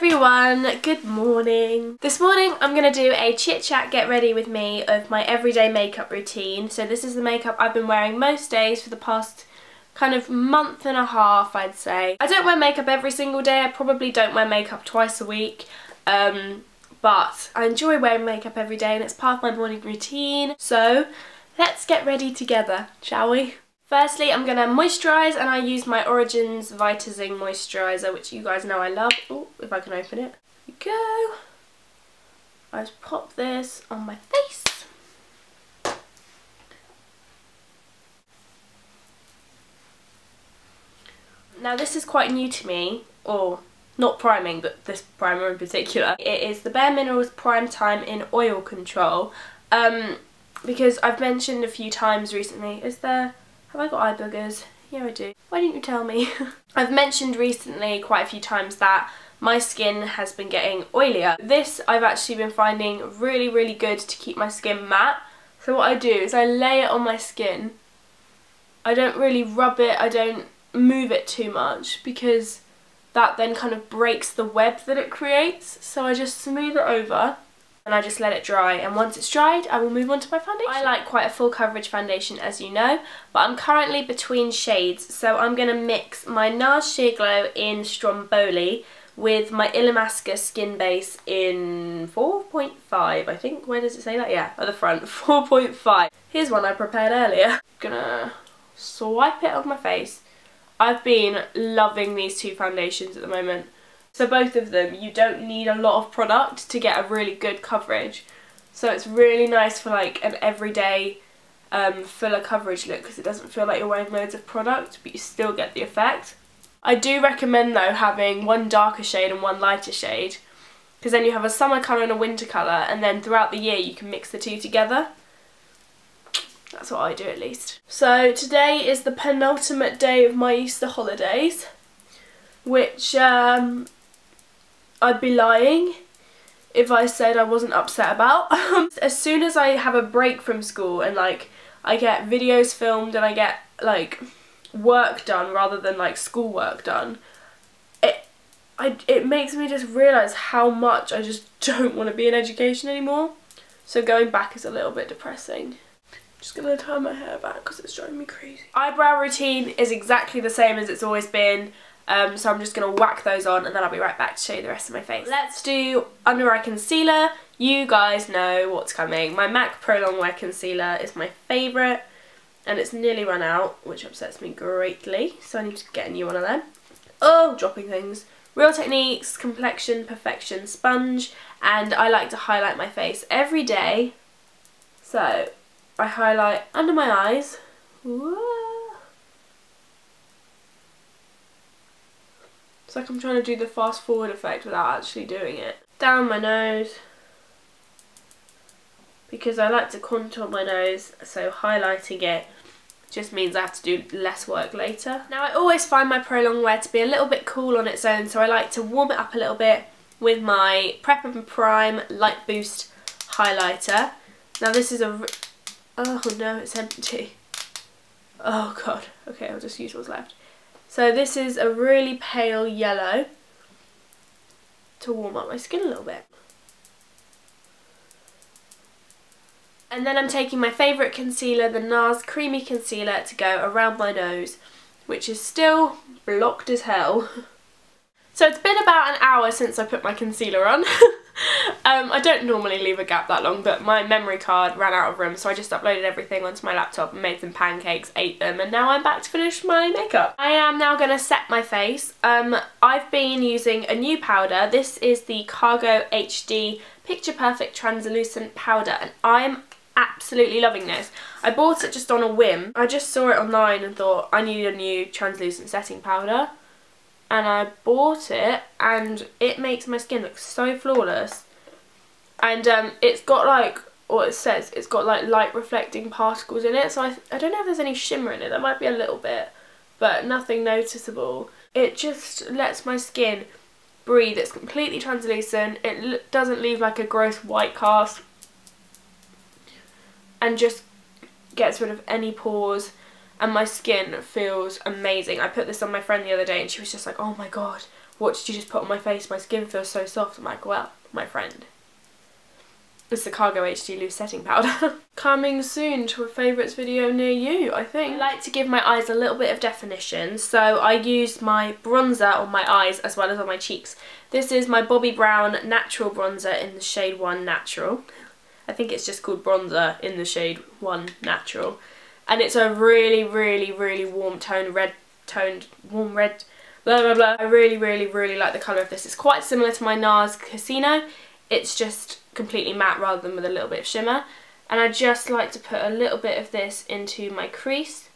everyone, good morning. This morning I'm going to do a chit chat get ready with me of my everyday makeup routine. So this is the makeup I've been wearing most days for the past kind of month and a half, I'd say. I don't wear makeup every single day, I probably don't wear makeup twice a week, but I enjoy wearing makeup every day and it's part of my morning routine. So let's get ready together, shall we? Firstly, I'm going to moisturise, and I use my Origins Vitazing moisturiser, which you guys know I love. Oh, if I can open it. Here we go. I just pop this on my face. Now this is quite new to me, or not priming, but this primer in particular. It is the Bare Minerals Prime Time in Oil Control, because I've mentioned a few times recently, have I got eye boogers? Yeah, I do. Why didn't you tell me? I've mentioned recently quite a few times that my skin has been getting oilier. This I've actually been finding really, really good to keep my skin matte. So what I do is I lay it on my skin. I don't really rub it, I don't move it too much because that then kind of breaks the web that it creates. So I just smooth it over and I just let it dry, and once it's dried I will move on to my foundation. I like quite a full coverage foundation, as you know, but I'm currently between shades, so I'm going to mix my NARS Sheer Glow in Stromboli with my Illamasqua Skin Base in 4.5, I think. Where does it say that? Yeah, at the front, 4.5. Here's one I prepared earlier. Gonna swipe it on my face. I've been loving these two foundations at the moment. So both of them, you don't need a lot of product to get a really good coverage. So it's really nice for like an everyday fuller coverage look, because it doesn't feel like you're wearing loads of product, but you still get the effect. I do recommend though having one darker shade and one lighter shade, because then you have a summer colour and a winter colour, and then throughout the year you can mix the two together. That's what I do at least. So today is the penultimate day of my Easter holidays, which I'd be lying if I said I wasn't upset about. As soon as I have a break from school and like I get videos filmed and I get like work done rather than like schoolwork done, it makes me just realise how much I just don't want to be in education anymore. So going back is a little bit depressing. Just gonna tie my hair back because it's driving me crazy. Eyebrow routine is exactly the same as it's always been. So I'm just going to whack those on and then I'll be right back to show you the rest of my face. Let's do under eye concealer. You guys know what's coming. My MAC Pro Longwear Concealer is my favourite and it's nearly run out, which upsets me greatly. So I need to get a new one of them. Oh, dropping things. Real Techniques Complexion Perfection Sponge, and I like to highlight my face every day. So I highlight under my eyes. Whoa. It's like I'm trying to do the fast forward effect without actually doing it. Down my nose, because I like to contour my nose, so highlighting it just means I have to do less work later. Now I always find my Pro Longwear to be a little bit cool on its own, so I like to warm it up a little bit with my Prep and Prime Light Boost highlighter. Now this is oh no, it's empty. Oh god, okay, I'll just use what's left. So this is a really pale yellow to warm up my skin a little bit. And then I'm taking my favourite concealer, the NARS Creamy Concealer, to go around my nose, which is still blocked as hell. So it's been about an hour since I put my concealer on. I don't normally leave a gap that long, but my memory card ran out of room, so I just uploaded everything onto my laptop and made some pancakes, ate them, and now I'm back to finish my makeup. I am now going to set my face. I've been using a new powder. This is the Cargo HD Picture Perfect Translucent Powder, and I'm absolutely loving this. I bought it just on a whim. I just saw it online and thought I need a new translucent setting powder. And I bought it and it makes my skin look so flawless. And it's got like, what it says, it's got like light reflecting particles in it. So I don't know if there's any shimmer in it. There might be a little bit, but nothing noticeable. It just lets my skin breathe. It's completely translucent. It doesn't leave like a gross white cast. And just gets rid of any pores. And my skin feels amazing. I put this on my friend the other day and she was just like, oh my god, what did you just put on my face? My skin feels so soft. I'm like, well, my friend, it's the Cargo HD Loose Setting Powder. Coming soon to a favourites video near you, I think. I like to give my eyes a little bit of definition, so I use my bronzer on my eyes as well as on my cheeks. This is my Bobbi Brown Natural Bronzer in the shade 1 Natural. I think it's just called bronzer in the shade 1 Natural. And it's a really, really, really warm tone, warm red, blah, blah, blah. I really, really, really like the colour of this. It's quite similar to my NARS Casino. It's just completely matte rather than with a little bit of shimmer. And I just like to put a little bit of this into my crease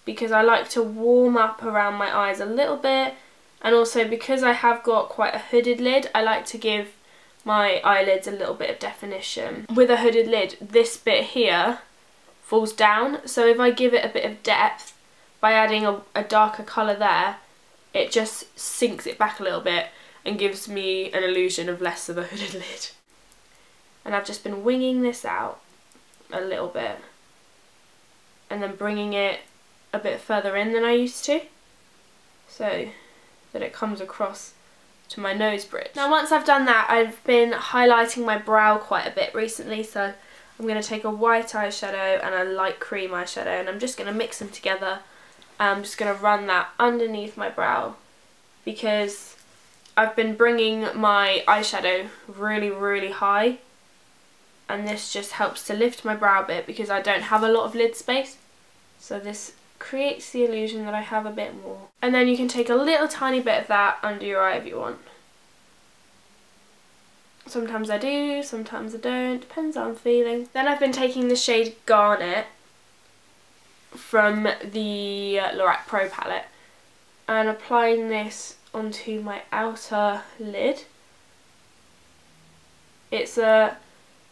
because I like to warm up around my eyes a little bit, and also because I have got quite a hooded lid, I like to give my eyelids a little bit of definition. With a hooded lid, this bit here falls down, so if I give it a bit of depth by adding a darker colour there, it just sinks it back a little bit and gives me an illusion of less of a hooded lid. And I've just been winging this out a little bit and then bringing it a bit further in than I used to, so that it comes across to my nose bridge. Now once I've done that, I've been highlighting my brow quite a bit recently, so I'm going to take a white eyeshadow and a light cream eyeshadow, and I'm just going to mix them together. I'm just going to run that underneath my brow because I've been bringing my eyeshadow really, really high, and this just helps to lift my brow a bit because I don't have a lot of lid space. So this creates the illusion that I have a bit more. And then you can take a little tiny bit of that under your eye if you want. Sometimes I do, sometimes I don't, depends how I'm feeling. Then I've been taking the shade Garnet from the Lorac Pro palette and applying this onto my outer lid. It's a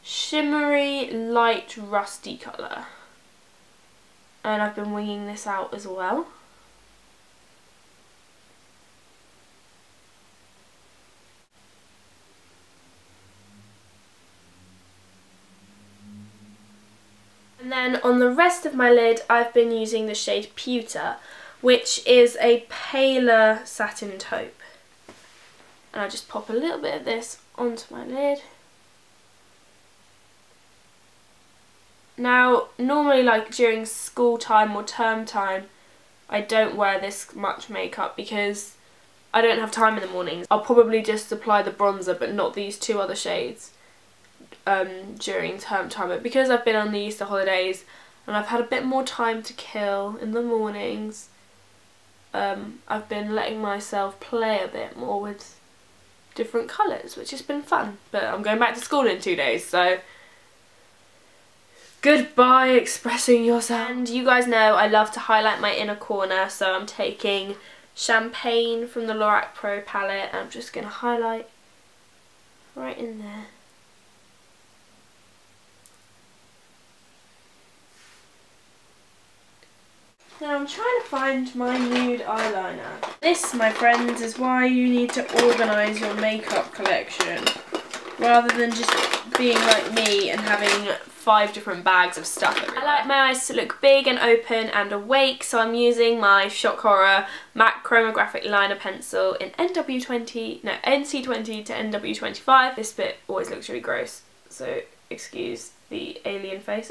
shimmery light rusty colour, and I've been winging this out as well. And then on the rest of my lid I've been using the shade Pewter, which is a paler satin taupe. And I just pop a little bit of this onto my lid. Now, normally like during school time or term time, I don't wear this much makeup because I don't have time in the mornings. I'll probably just apply the bronzer but not these two other shades during term time. But because I've been on the Easter holidays and I've had a bit more time to kill in the mornings, I've been letting myself play a bit more with different colours, which has been fun. But I'm going back to school in 2 days, so goodbye expressing yourself. And you guys know I love to highlight my inner corner, so I'm taking Champagne from the Lorac Pro palette and I'm just going to highlight right in there. Now I'm trying to find my nude eyeliner. This, my friends, is why you need to organise your makeup collection rather than just being like me and having 5 different bags of stuff everywhere. I like my eyes to look big and open and awake, so I'm using my Shock Horror MAC Chromographic Liner Pencil in NC20 to NW25. This bit always looks really gross, so excuse the alien face.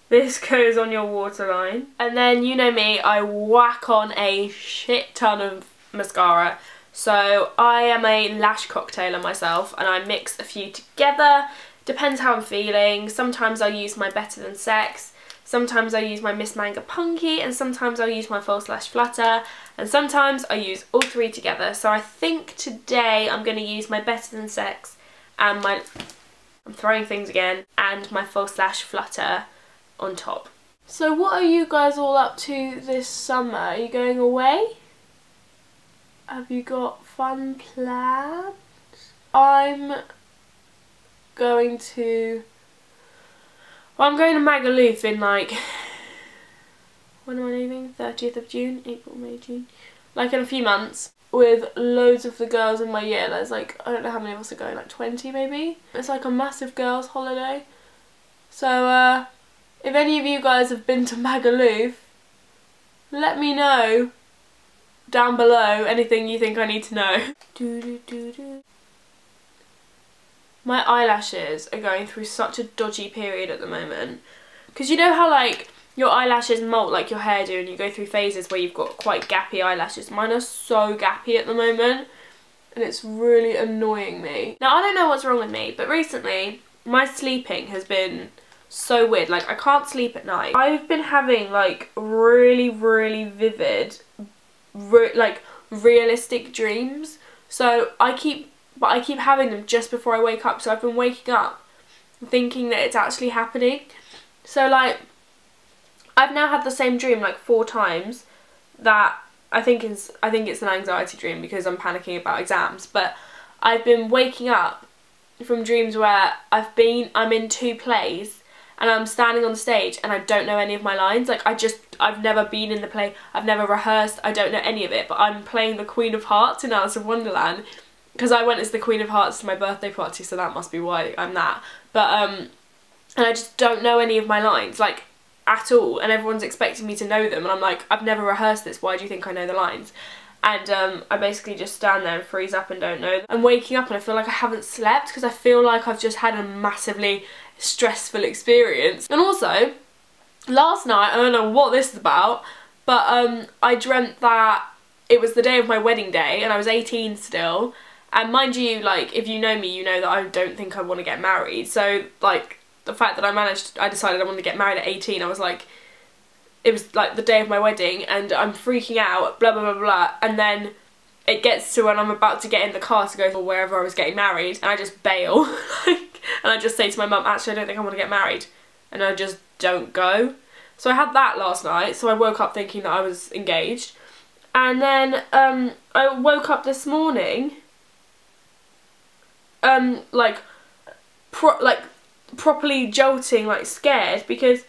This goes on your waterline. And then, you know me, I whack on a shit ton of mascara. So I am a lash cocktailer myself and I mix a few together. Depends how I'm feeling. Sometimes I'll use my Better Than Sex, sometimes I use my Miss Manga Punky, and sometimes I'll use my False Lash Flutter, and sometimes I use all 3 together. So I think today I'm going to use my Better Than Sex and my, I'm throwing things again, and my False Lash Flutter on top. So what are you guys all up to this summer? Are you going away? Have you got fun plans? I'm going to Magaluf in like, when am I leaving? 30th of June? April, May, June. Like in a few months, with loads of the girls in my year. There's like, I don't know how many of us are going, like 20 maybe? It's like a massive girls' holiday. So if any of you guys have been to Magaluf, let me know down below anything you think I need to know. My eyelashes are going through such a dodgy period at the moment. Because you know how like your eyelashes molt like your hair do and you go through phases where you've got quite gappy eyelashes? Mine are so gappy at the moment and it's really annoying me. Now I don't know what's wrong with me, but recently my sleeping has been so weird. Like I can't sleep at night. I've been having like really vivid, like realistic dreams. So I keep having them just before I wake up. So I've been waking up thinking that it's actually happening. So like I've now had the same dream like 4 times that I think it's an anxiety dream because I'm panicking about exams, but I've been waking up from dreams where I'm in 2 plays and I'm standing on the stage and I don't know any of my lines. Like I've never been in the play, I've never rehearsed, I don't know any of it, but I'm playing the Queen of Hearts in Alice in Wonderland because I went as the Queen of Hearts to my birthday party, so that must be why I'm that. But and I just don't know any of my lines, like at all, and everyone's expecting me to know them and I'm like, I've never rehearsed this, why do you think I know the lines? And I basically just stand there and freeze up and don't know them. I'm waking up and I feel like I haven't slept because I feel like I've just had a massively stressful experience. And also, last night, I don't know what this is about, but I dreamt that it was the day of my wedding day and I was 18 still. And mind you, like, if you know me, you know that I don't think I want to get married. So, like, the fact that I decided I wanted to get married at 18, I was like, it was like the day of my wedding and I'm freaking out, blah blah blah blah, and then it gets to when I'm about to get in the car to go for wherever I was getting married and I just bail and I just say to my mum, actually I don't think I want to get married, and I just don't go. So I had that last night, so I woke up thinking that I was engaged, and then I woke up this morning properly jolting, like scared, because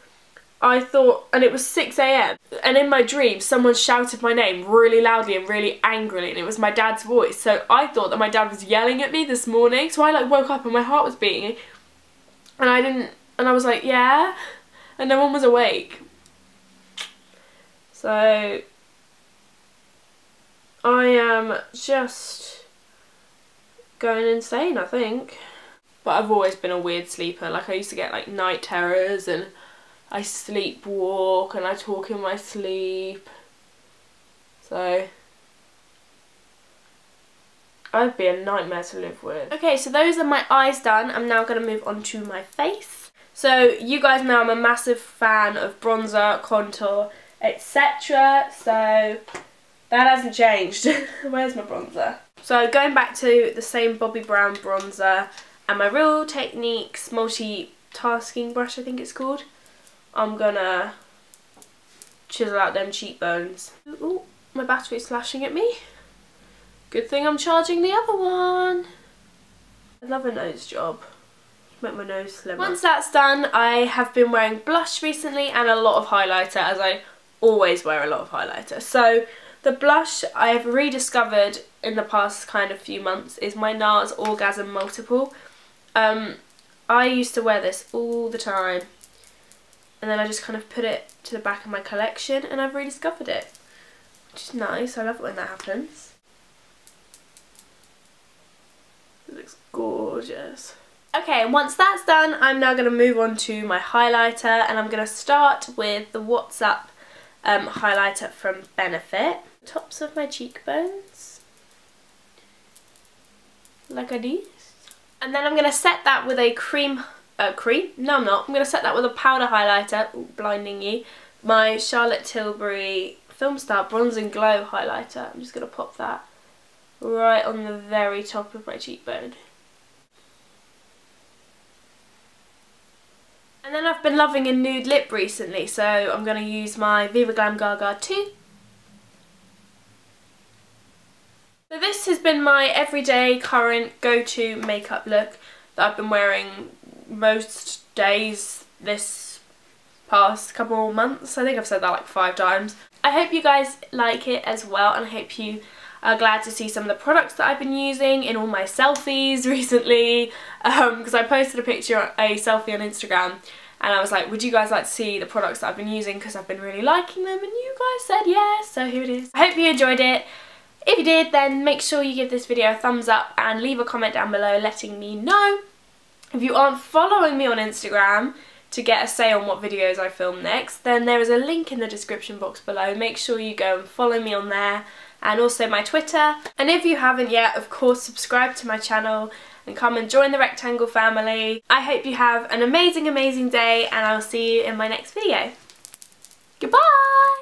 I thought, and it was 6 AM, and in my dream someone shouted my name really loudly and really angrily, and it was my dad's voice. So I thought that my dad was yelling at me this morning, so I like woke up and my heart was beating and I was like, yeah, and no one was awake. So I am just going insane, I think. But I've always been a weird sleeper. Like I used to get like night terrors and I sleepwalk and I talk in my sleep. So I'd be a nightmare to live with. Okay, so those are my eyes done. I'm now going to move on to my face. So you guys know I'm a massive fan of bronzer, contour, etc. So that hasn't changed. Where's my bronzer? So going back to the same Bobbi Brown bronzer and my Real Techniques multitasking brush, I think it's called. I'm gonna chisel out them cheekbones. Ooh, my battery's flashing at me. Good thing I'm charging the other one. I love a nose job. Make my nose slimmer. Once that's done, I have been wearing blush recently and a lot of highlighter, as I always wear a lot of highlighter. So the blush I've rediscovered in the past kind of few months is my NARS Orgasm Multiple. I used to wear this all the time, and then I just kind of put it to the back of my collection and I've rediscovered it, which is nice. I love it when that happens. It looks gorgeous. Okay, and once that's done, I'm now going to move on to my highlighter, and I'm going to start with the What's Up highlighter from Benefit. Tops of my cheekbones, like this. And then I'm going to set that with a No, I'm not. I'm going to set that with a powder highlighter. Ooh, blinding you. My Charlotte Tilbury Film Star Bronze and Glow highlighter. I'm just going to pop that right on the very top of my cheekbone. And then I've been loving a nude lip recently, so I'm going to use my Viva Glam Gaga 2. So this has been my everyday current go-to makeup look that I've been wearing most days this past couple of months. I think I've said that like 5 times. I hope you guys like it as well, and I hope you are glad to see some of the products that I've been using in all my selfies recently, because I posted a selfie on Instagram, and I was like, would you guys like to see the products that I've been using because I've been really liking them, and you guys said yes, so here it is. I hope you enjoyed it. If you did, then make sure you give this video a thumbs up and leave a comment down below letting me know. If you aren't following me on Instagram to get a say on what videos I film next, then there is a link in the description box below. Make sure you go and follow me on there, and also my Twitter. And if you haven't yet, of course, subscribe to my channel and come and join the Rectangle family. I hope you have an amazing, amazing day, and I'll see you in my next video. Goodbye!